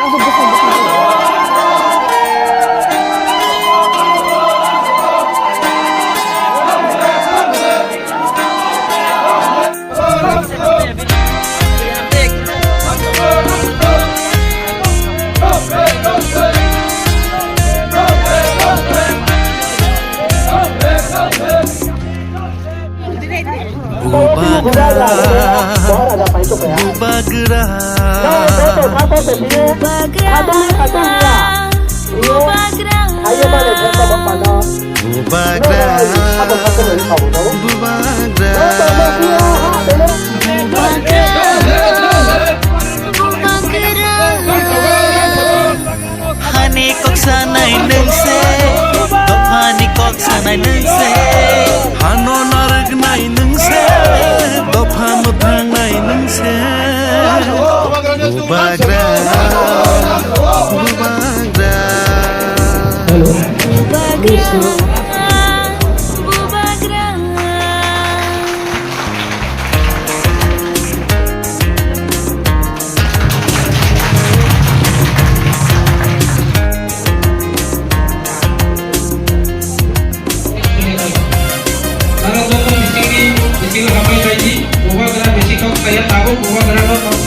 langsung besar-besar. Ubah gerah, hani kok sanai nengse, hani kok sanai nengse, hano nareg nai nengse, dopha muthang nai nengse, ubagra. Di sini ramai gaji, ubah gerak besi kau saya tabung, ubah gerak